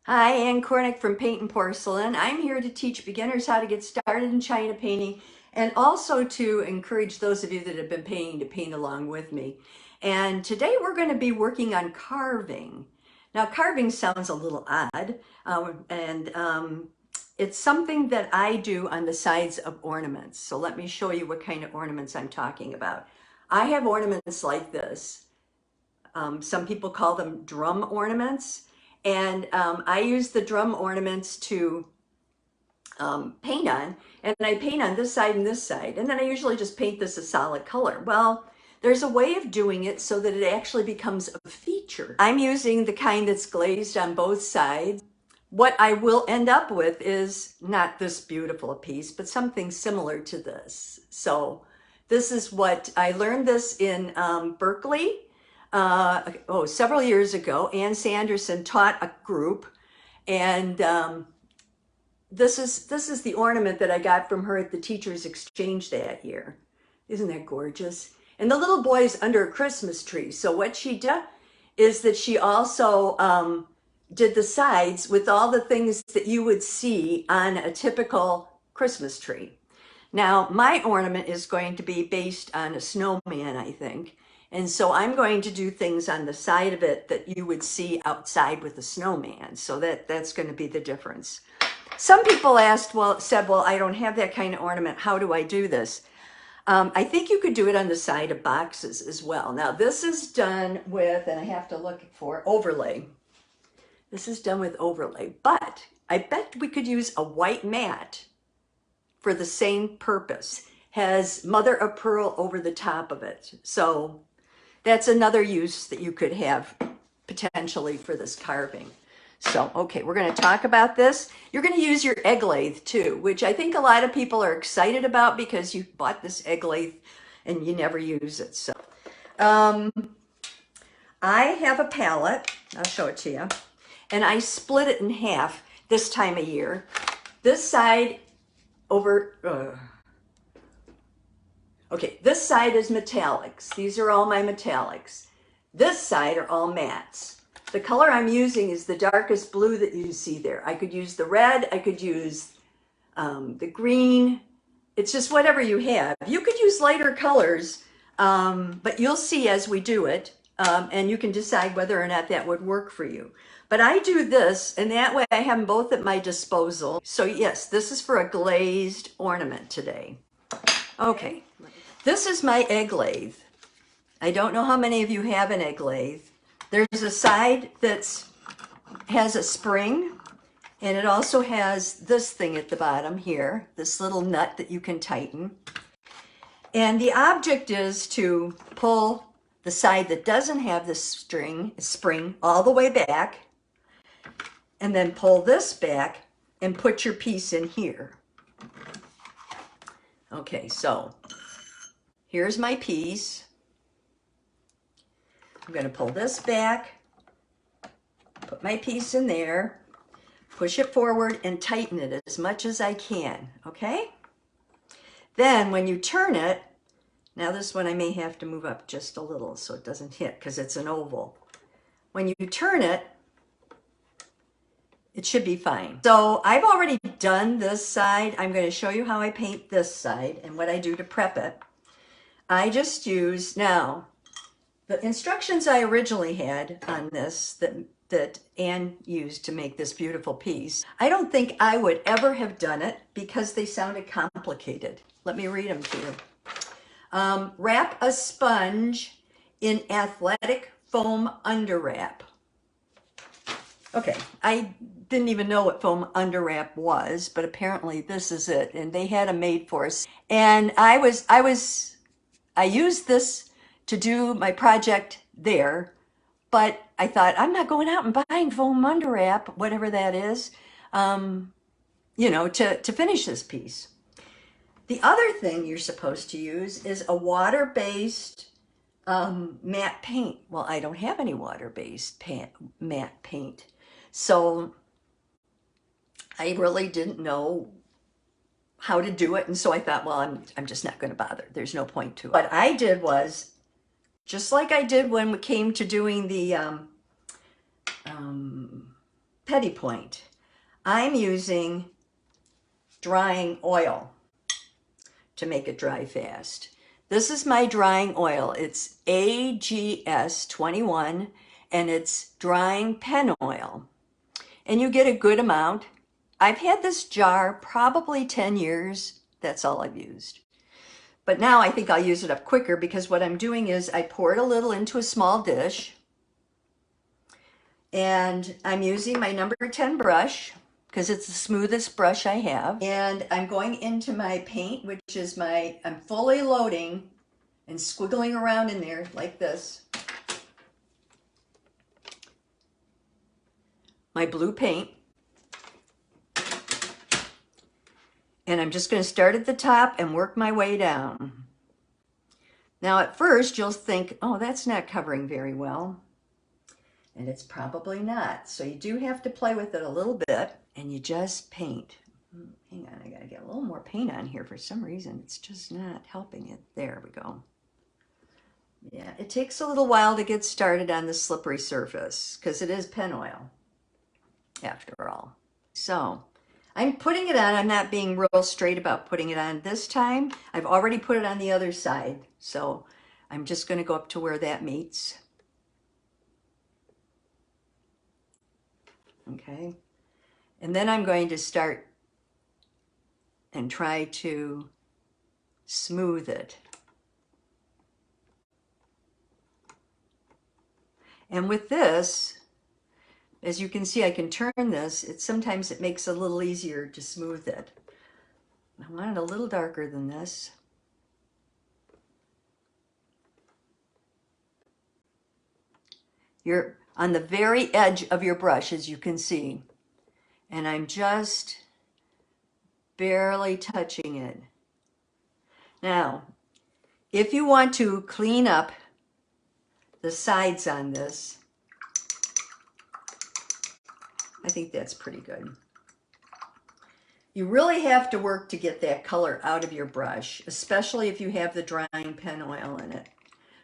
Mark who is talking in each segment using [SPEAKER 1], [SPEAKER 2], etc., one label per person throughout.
[SPEAKER 1] Hi, Ann Cornick from Paint and Porcelain. I'm here to teach beginners how to get started in China painting and also to encourage those of you that have been painting to paint along with me. And today we're going to be working on carving. Now, carving sounds a little odd, and it's something that I do on the sides of ornaments. So let me show you what kind of ornaments I'm talking about. I have ornaments like this. Some people call them drum ornaments. And I use the drum ornaments to paint on. And I paint on this side and this side. And then I usually just paint this a solid color. Well, there's a way of doing it so that it actually becomes a feature. I'm using the kind that's glazed on both sides. What I will end up with is not this beautiful piece, but something similar to this. So this is what I learned this in Berkeley several years ago. Ann Sanderson taught a group, and this is the ornament that I got from her at the teachers exchange that year. Isn't that gorgeous? And the little boy's under a Christmas tree. So what she did is that she also did the sides with all the things that you would see on a typical Christmas tree. Now, my ornament is going to be based on a snowman, I think. And so I'm going to do things on the side of it that you would see outside with a snowman. So that's going to be the difference. Some people said, well, I don't have that kind of ornament. How do I do this? I think you could do it on the side of boxes as well. Now, this is done with, and I have to look for overlay. This is done with overlay, but I bet we could use a white mat for the same purpose. Has mother of pearl over the top of it. So that's another use that you could have potentially for this carving. So, okay, we're going to talk about this. You're going to use your egg lathe too, which I think a lot of people are excited about because you bought this egg lathe and you never use it. So, I have a palette. I'll show it to you. And I split it in half this time of year. This side this side is metallics. These are all my metallics. This side are all mattes. The color I'm using is the darkest blue that you see there. I could use the red, I could use the green. It's just whatever you have. You could use lighter colors, but you'll see as we do it, and you can decide whether or not that would work for you. But I do this, and that way I have them both at my disposal. So yes, this is for a glazed ornament today. Okay, this is my egg lathe. I don't know how many of you have an egg lathe. There's a side that has a spring, and it also has this thing at the bottom here, this little nut that you can tighten. And the object is to pull the side that doesn't have the spring all the way back, and then pull this back and put your piece in here. Okay, so here's my piece. I'm going to pull this back, put my piece in there, push it forward and tighten it as much as I can, okay? Then when you turn it, now this one I may have to move up just a little so it doesn't hit because it's an oval. When you turn it, it should be fine. So I've already done this side. I'm going to show you how I paint this side and what I do to prep it. I just use, now, the instructions I originally had on this that Ann used to make this beautiful piece, I don't think I would ever have done it because they sounded complicated. Let me read them to you. Wrap a sponge in athletic foam underwrap. Okay, I didn't even know what foam underwrap was, but apparently this is it, and they had them made for us. And I used this to do my project there, but I thought I'm not going out and buying foam underwrap, whatever that is, to finish this piece. The other thing you're supposed to use is a water-based matte paint. Well, I don't have any water-based matte paint. So I really didn't know how to do it. And so I thought, well, I'm just not going to bother. There's no point to it. What I did was, just like I did when we came to doing the Petit point. I'm using drying oil to make it dry fast. This is my drying oil. It's AGS 21 and it's drying pen oil. And you get a good amount. I've had this jar probably 10 years. That's all I've used. But now I think I'll use it up quicker because what I'm doing is I pour it a little into a small dish. And I'm using my number 10 brush because it's the smoothest brush I have. And I'm going into my paint, which is I'm fully loading and squiggling around in there like this. My blue paint. And I'm just going to start at the top and work my way down. Now at first you'll think, oh, that's not covering very well. And it's probably not. So you do have to play with it a little bit and you just paint. Hang on, I gotta get a little more paint on here for some reason. It's just not helping it. There we go. Yeah, it takes a little while to get started on the slippery surface because it is pen oil after all. So I'm putting it on. I'm not being real straight about putting it on this time. I've already put it on the other side. So I'm just going to go up to where that meets. Okay. And then I'm going to start and try to smooth it. And with this, as you can see, I can turn this. Sometimes it makes it a little easier to smooth it. I want it a little darker than this. You're on the very edge of your brush, as you can see. And I'm just barely touching it. Now, if you want to clean up the sides on this, I think that's pretty good. You really have to work to get that color out of your brush, especially if you have the drying pen oil in it.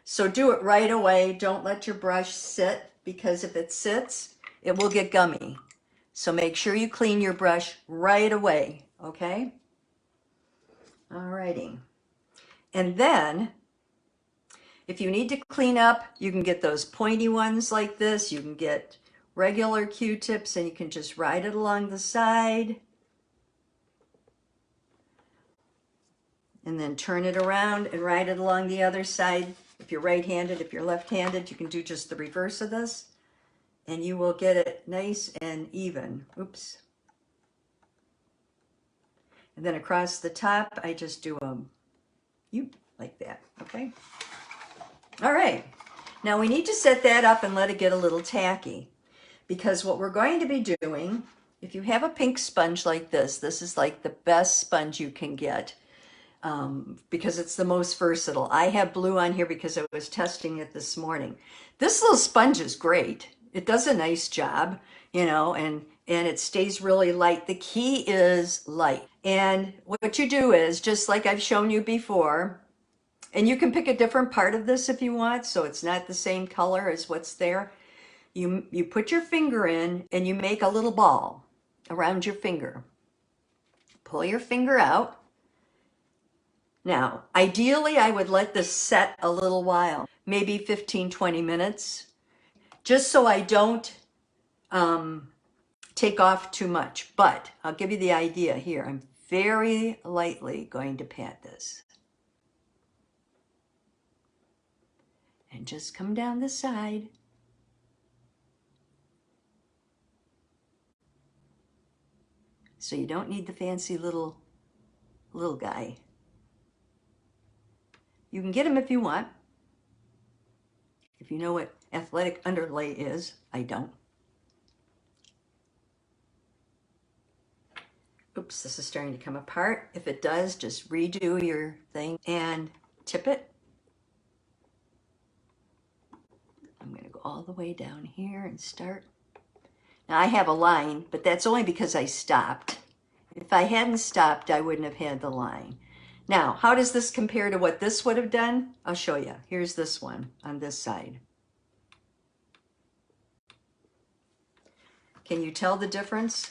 [SPEAKER 1] So do it right away. Don't let your brush sit, because if it sits, it will get gummy. So make sure you clean your brush right away, okay? Alrighty. And then, if you need to clean up, you can get those pointy ones like this. You can get regular Q-tips and you can just ride it along the side. And then turn it around and ride it along the other side. If you're right-handed, if you're left-handed, you can do just the reverse of this. And you will get it nice and even. Oops. And then across the top, I just do a U like that, okay? All right. Now we need to set that up and let it get a little tacky. Because what we're going to be doing, if you have a pink sponge like this is like the best sponge you can get. Because it's the most versatile. I have blue on here because I was testing it this morning. This little sponge is great. It does a nice job, you know, and it stays really light. The key is light. And what you do is, just like I've shown you before, and you can pick a different part of this if you want, so it's not the same color as what's there. You put your finger in and you make a little ball around your finger. Pull your finger out. Now, ideally, I would let this set a little while, maybe 15-20 minutes, just so I don't take off too much. But I'll give you the idea here. I'm very lightly going to pat this. And just come down the side. So you don't need the fancy little guy. You can get them if you want. If you know what athletic underlay is, I don't. Oops, this is starting to come apart. If it does, just redo your thing and tip it. I'm going to go all the way down here and start. Now I have a line, but that's only because I stopped. If I hadn't stopped, I wouldn't have had the line. Now, how does this compare to what this would have done? I'll show you. Here's this one on this side. Can you tell the difference?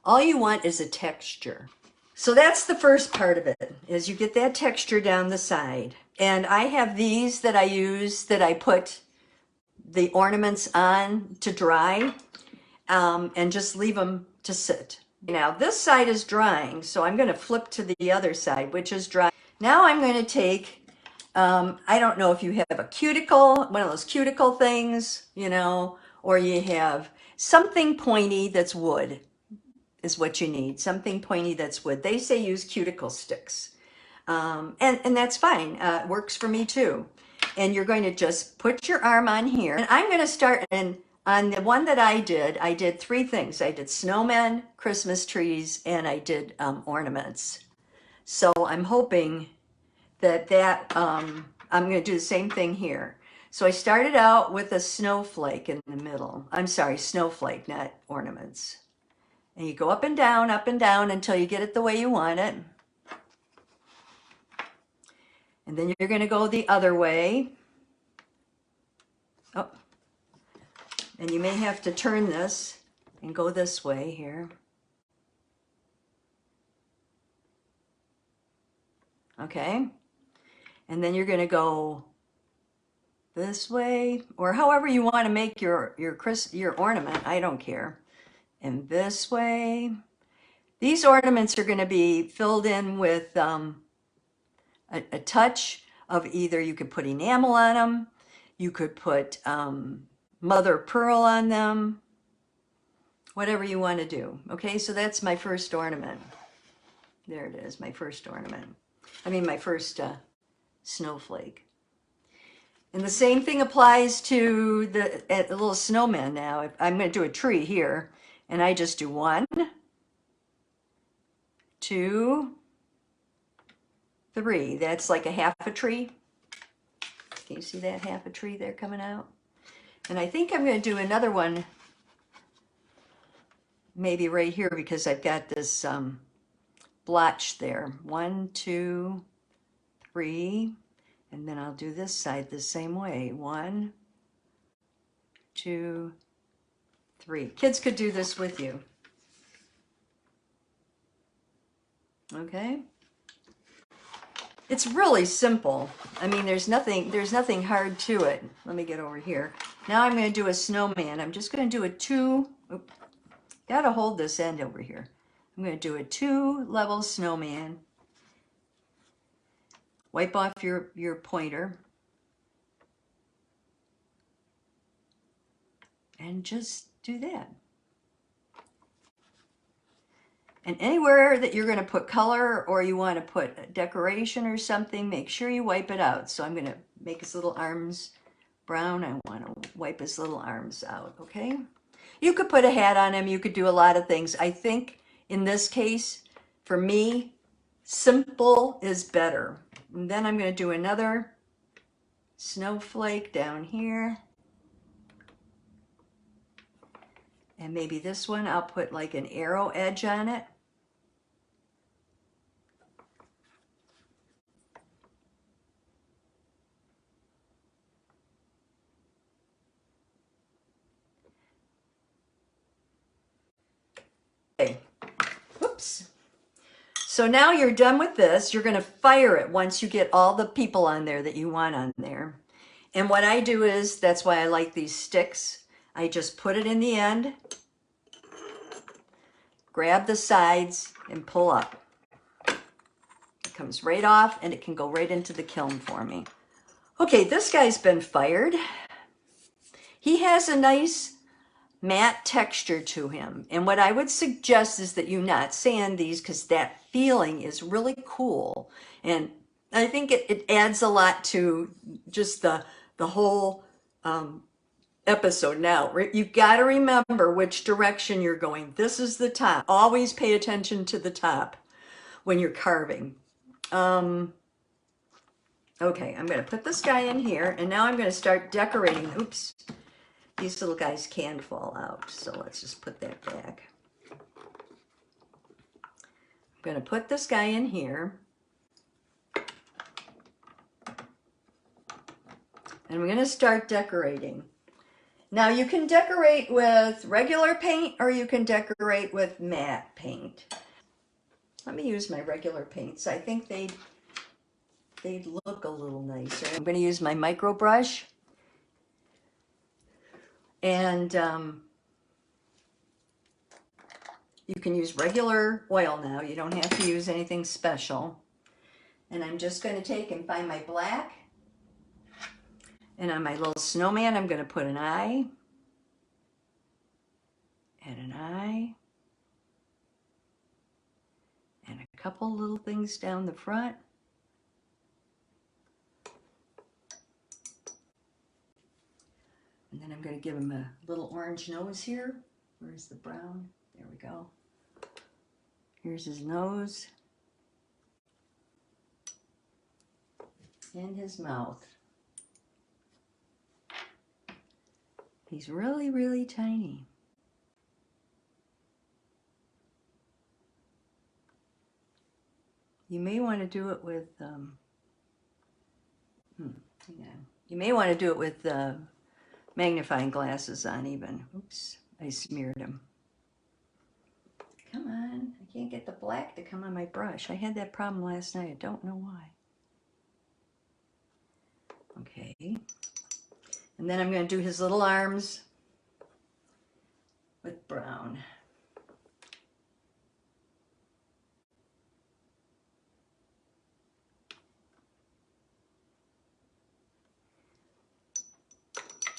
[SPEAKER 1] All you want is a texture. So that's the first part of it, is you get that texture down the side. And I have these that I use, that I put the ornaments on to dry, and just leave them to sit. Now this side is drying, so I'm going to flip to the other side, which is dry. Now I'm going to take, I don't know if you have a cuticle, one of those cuticle things, you know, or you have something pointy that's wood is what you need. Something pointy that's wood. They say use cuticle sticks. And that's fine. It works for me too. And you're going to just put your arm on here. And I'm going to start, and on the one that I did 3 things. I did snowmen, Christmas trees, and I did ornaments. So I'm hoping that I'm going to do the same thing here. So I started out with a snowflake in the middle. I'm sorry, snowflake, not ornaments. And you go up and down until you get it the way you want it. And then you're going to go the other way. Oh, and you may have to turn this and go this way here. Okay. And then you're going to go this way, or however you want to make your ornament. I don't care. And this way. These ornaments are going to be filled in with a touch of either, you could put enamel on them, you could put mother of pearl on them, whatever you want to do. Okay, so that's my first ornament. There it is, my first ornament. I mean, my first snowflake. And the same thing applies to the little snowman now. I'm going to do a tree here, and I just do 1, 2, 3. That's like a half a tree. Can you see that half a tree there coming out? And I think I'm going to do another one maybe right here, because I've got this blotch there. 1, 2, 3. And then I'll do this side the same way. 1, 2, 3. Kids could do this with you. Okay? It's really simple. I mean, there's nothing hard to it. Let me get over here. Now I'm going to do a snowman. I'm just going to do a 2. Got to hold this end over here. I'm going to do a 2-level snowman. Wipe off your pointer. And just do that. And anywhere that you're going to put color, or you want to put a decoration or something, make sure you wipe it out. So I'm going to make his little arms brown. I want to wipe his little arms out, okay? You could put a hat on him. You could do a lot of things. I think in this case, for me, simple is better. And then I'm going to do another snowflake down here. And maybe this one, I'll put like an arrow edge on it. Okay. Whoops. So now you're done with this. You're going to fire it once you get all the people on there that you want on there. And what I do is, that's why I like these sticks. I just put it in the end, grab the sides, and pull up. It comes right off, and it can go right into the kiln for me. Okay, this guy's been fired. He has a nice matte texture to him. And what I would suggest is that you not sand these, because that feeling is really cool. And I think it adds a lot to just the whole episode. Now, you've got to remember which direction you're going. This is the top. Always pay attention to the top when you're carving. Okay, I'm going to put this guy in here, and now I'm going to start decorating. Oops. These little guys can fall out, so let's just put that back. I'm going to put this guy in here. And we're going to start decorating. Now you can decorate with regular paint or you can decorate with matte paint. Let me use my regular paints. I think they'd look a little nicer. I'm going to use my micro brush, and you can use regular oil now. You don't have to use anything special. And I'm just going to take and find my black, and on my little snowman I'm going to put an eye and an eye and a couple little things down the front. And then I'm going to give him a little orange nose here. Where's the brown? There we go. Here's his nose and his mouth. He's really, really tiny. You may want to do it with, you may want to do it with magnifying glasses on even. Oops, I smeared him. Come on, I can't get the black to come on my brush. I had that problem last night. I don't know why. Okay, and then I'm going to do his little arms with brown.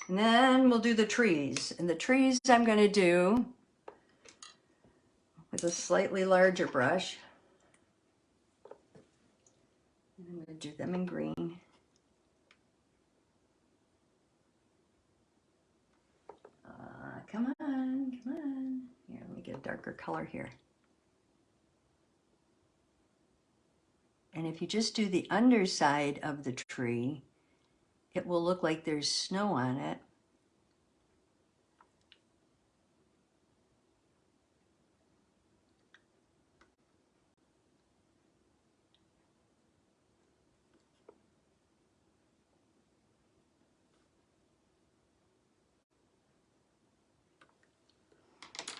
[SPEAKER 1] And then we'll do the trees. And the trees I'm going to do with a slightly larger brush. I'm going to do them in green. Come on, come on. Here, let me get a darker color here. And if you just do the underside of the tree, it will look like there's snow on it.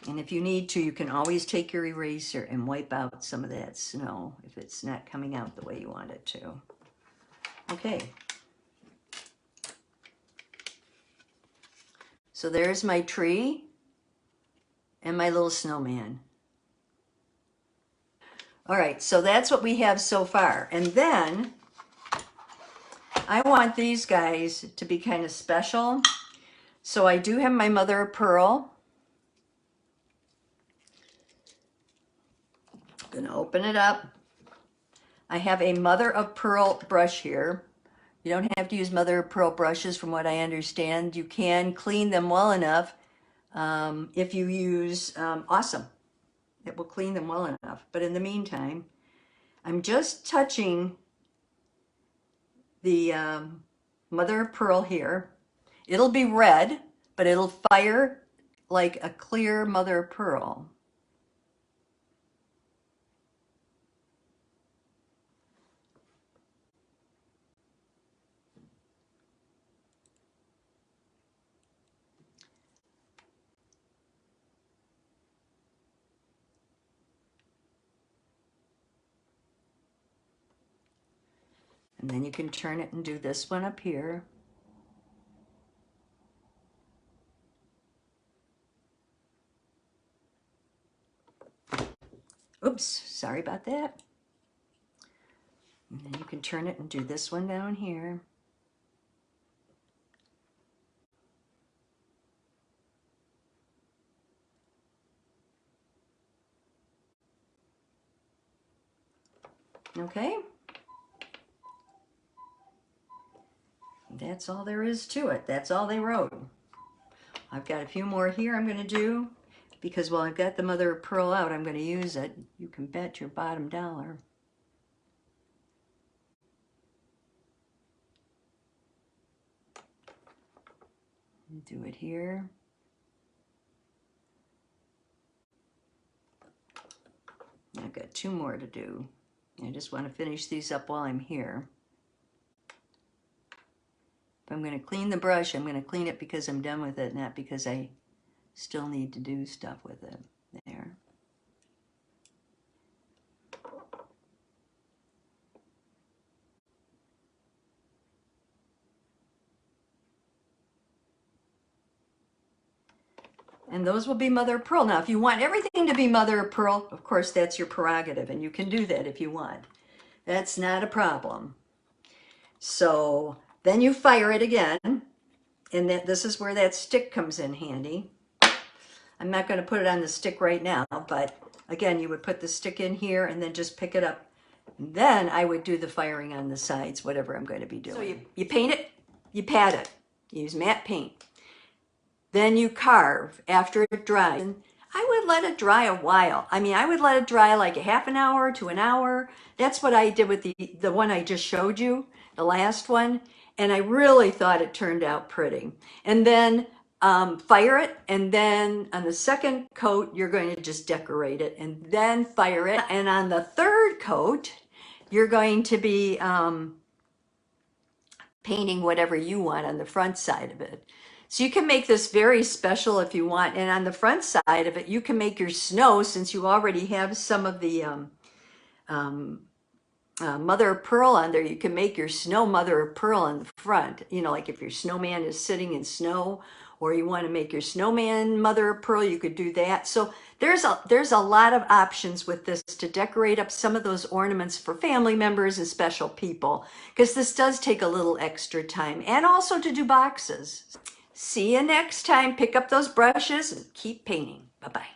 [SPEAKER 1] And if you need to, you can always take your eraser and wipe out some of that snow if it's not coming out the way you want it to. Okay. So there's my tree and my little snowman. All right, so that's what we have so far. And then I want these guys to be kind of special. So I do have my mother of pearl. I'm gonna open it up. I have a mother of pearl brush here. You don't have to use mother of pearl brushes from what I understand. You can clean them well enough if you use Awesome. It will clean them well enough. But in the meantime, I'm just touching the mother of pearl here. It'll be red, but it'll fire like a clear mother of pearl. And then you can turn it and do this one up here. Oops, sorry about that. And then you can turn it and do this one down here. Okay. That's all there is to it. That's all they wrote. I've got a few more here I'm going to do because while I've got the mother of pearl out, I'm going to use it. You can bet your bottom dollar. Do it here. I've got two more to do. I just want to finish these up while I'm here. If I'm going to clean the brush, I'm going to clean it because I'm done with it, not because I still need to do stuff with it. There. And those will be mother of pearl. Now, if you want everything to be mother of pearl, of course, that's your prerogative, and you can do that if you want. That's not a problem. So then you fire it again, and this is where that stick comes in handy. I'm not going to put it on the stick right now, but again, you would put the stick in here and then just pick it up. Then I would do the firing on the sides, whatever I'm going to be doing. So you paint it, you pat it, use matte paint. Then you carve after it dries. And I would let it dry a while. I mean, I would let it dry like a half an hour to an hour. That's what I did with the one I just showed you, the last one. And I really thought it turned out pretty. And then fire it. And then on the second coat, you're going to just decorate it and then fire it. And on the third coat, you're going to be painting whatever you want on the front side of it. So you can make this very special if you want. And on the front side of it, you can make your snow, since you already have some of the mother of pearl on there. You can make your snow mother of pearl on the front. You know, like if your snowman is sitting in snow, or you want to make your snowman mother of pearl, you could do that. So there's a lot of options with this to decorate up some of those ornaments for family members and special people, because this does take a little extra time, and also to do boxes. See you next time. Pick up those brushes and keep painting. Bye-bye.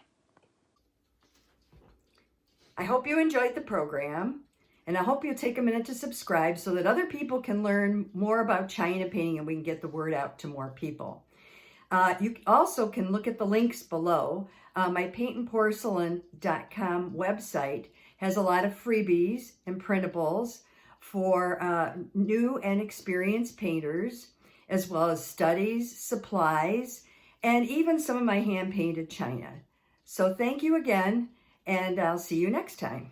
[SPEAKER 1] I hope you enjoyed the program, and I hope you'll take a minute to subscribe so that other people can learn more about China painting and we can get the word out to more people. You also can look at the links below. My Paintnporcelain.com website has a lot of freebies and printables for new and experienced painters, as well as studies, supplies, and even some of my hand-painted china. So thank you again, and I'll see you next time.